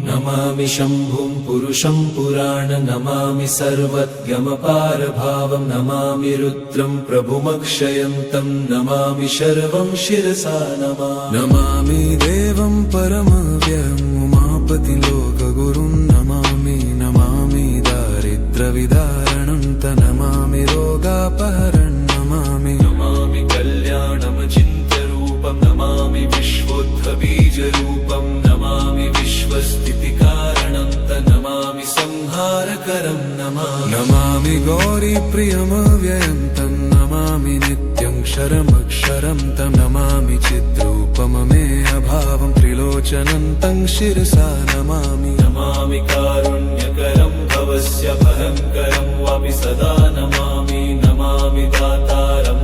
नमामि शम्भुं पुरुषं पुराण नमामि सर्वज्ञमपारभावं नमामि रुद्रं प्रभुमक्षयन्तं नमामि शर्वं शिरसा नमामि देवं परमव्ययम् उमापति लोकगुरुं नमामि नमामि दारिद्र्यविदारणं नमामि रोगापहरणं नमामि कल्याणमचिन्त्यरूपं नमामि विश्वोत्थबीजरूपं नमामि विश्वस्थितिकारणं नमामि संहारकरं नमामि गौरीप्रियमव्ययं तं नमामि नित्यं क्षरमक्षरं तं नमामि चिद्रूपममेयभावं त्रिलोचनं तं शिरसा नमामि कारुण्यकरं भवस्य भयङ्करं वापि सदा नमामि दातारं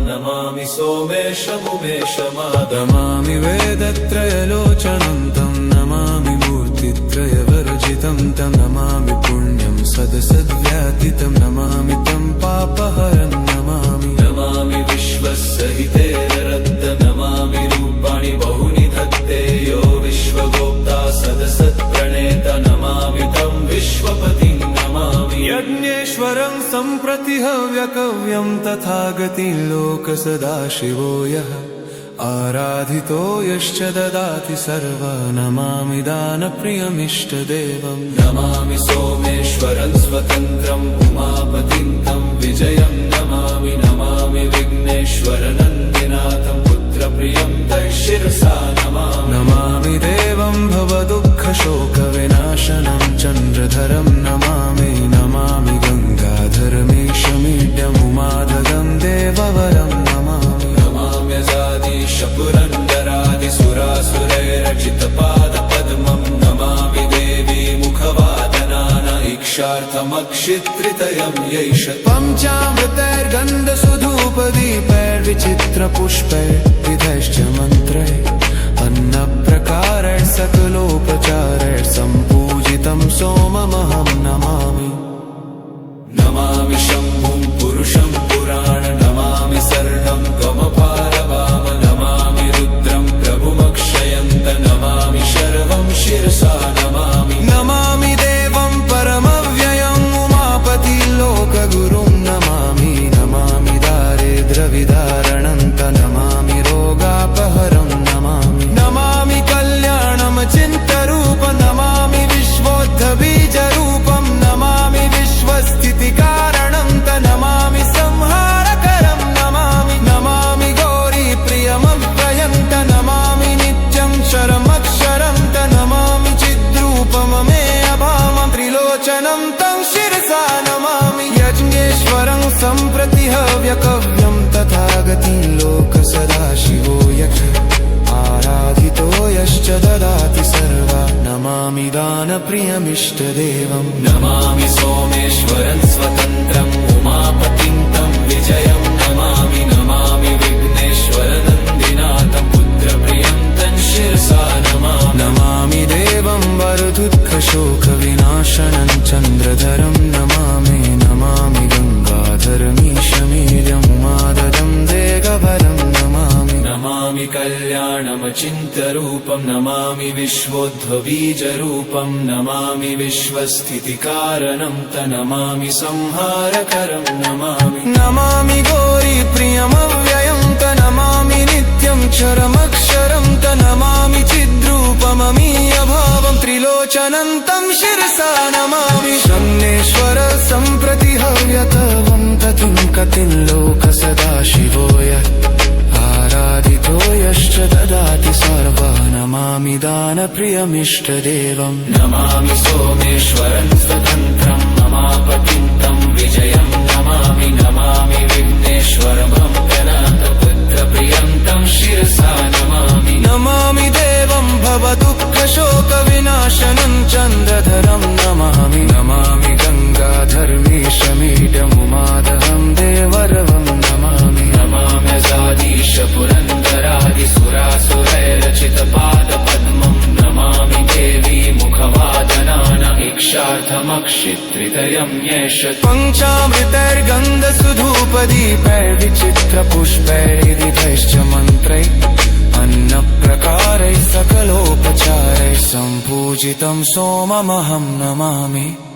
नमामि सोमेशमुमेशमादमामि वेदत्रयलोचनं तं नमामि मूर्तित्रयवर्जितं तं नमामि पुण्यं सदसद्व्यातितं नमामि तं पापहरं नमामि विश्वसहिते रद्द नमामि रूपाणि बहुनि धत्ते यो विश्वगोप्ता सदसत्प्रणेत नमामि तं विश्वपतिं नमामि यज्ञेश्वरं सम्प्रति हव्यकव्यं तथागतिं लोकसदाशिवो यः आराधितो यश्च ददाति सर्वा नमामि दानप्रियमिष्टदेवं नमामि सोमेश्वरं स्वतन्त्रम् उमापतिं तं विजयं नमामि विघ्नेश्वरनन्दिनाथं पुत्रप्रियं तं शिरसा नमामि देवं भवदुःखशोकविनाशनं चन्द्रधरं नमामि गङ्गाधरमीशमीड्यमुमाधगं देववरं पुरन्दरादिसुरासुरैरचितपादपद्मं नमामि देवी मुखवादनान इक्षार्थमक्षित्रितयं यैष पञ्चामृतैर्गन्धसुधूपदीपैर्विचित्रपुष्पैर्विधैश्च मन्त्रैः अन्नप्रकारैः सकलोपचारैः सम्पूजितं सोममहं नमामि शम्भुं पुरुषं पुराण नमामि सर्णं गमपारवाम नमामि रुद्रं प्रभुमक्षयन्त नमामि शर्वं शिरसा नमामि देवं परमव्ययम् उमापति लोकगुरुं नमामि दारिद्र्यविदारणं नमामि रोगापहरं नमामि कल्याणमचिन्त्यरूपं नमामि विश्वोत्थबीजरूपं नमामि विश्वस्थितिकारणं नमामि संहारकरं नमामि गौरीप्रियमव्ययं नमामि नित्यं क्षरमक्षरं नमामि चिद्रूपममेयभावं त्रिलोचनं तं शिरसा नमामि यज्ञेश्वरं सम्प्रति हव्यकव्यं तथागतिं लोकसदाशिवो यः आराधितो यश्च ददाति सर्वा नमामि दानप्रियमिष्टदेवं नमामि सोमेश्वरं स्वतन्त्रम् उमापतिं तं विजयं नमामि विघ्नेश्वरनन्दिनाथं पुत्रप्रियं तं शिरसा नमामि देवं वरदुःखशोकविनाशनं चन्द्रधरं नमामि गङ्गाधरमीशमीड्यमुमाददं देववरं नमामि कल्याणमचिन्त्यरूपं नमामि विश्वोद्भबीजरूपं नमामि विश्वस्थितिकारणं नमामि संहारकरं नमामि गौरीप्रियमव्ययं नमामि नित्यं क्षरमक्षरं नमामि चिद्रूपममीयभावं त्रिलोचनं तं शिरसा नमामि शम्नेश्वर सम्प्रति हव्यकवं ततिं कतिं लोकसदाशिवो यः आराधितो यश्च ददाति सर्वा नमामि दानप्रियमिष्टदेवं नमामि सोमेश्वरं स्वतन्त्रम् उमापतिं तं विजयं नमामि विघ्नेश्वरभङ्गनाथपुत्रप्रियं तं शिरसा नमामि देवं भवदुःखशोकविनाशनं चन्द्रधरं नमामि गङ्गाधर्मीशमीड्यमुमादहं देवरवं नमाम्यजादीश पुरन्दरादिसुरासुरैरचितपादपद्मं नमामि देवी मुखवादनान इक्षार्थमक्षित्रितयं येष पञ्चामृतैर्गन्धसुधूपदीपैर्विचित्रपुष्पैर्विधैश्च मन्त्रैः अन्नप्रकारैः सकलो पूजितं सोममहं नमामि।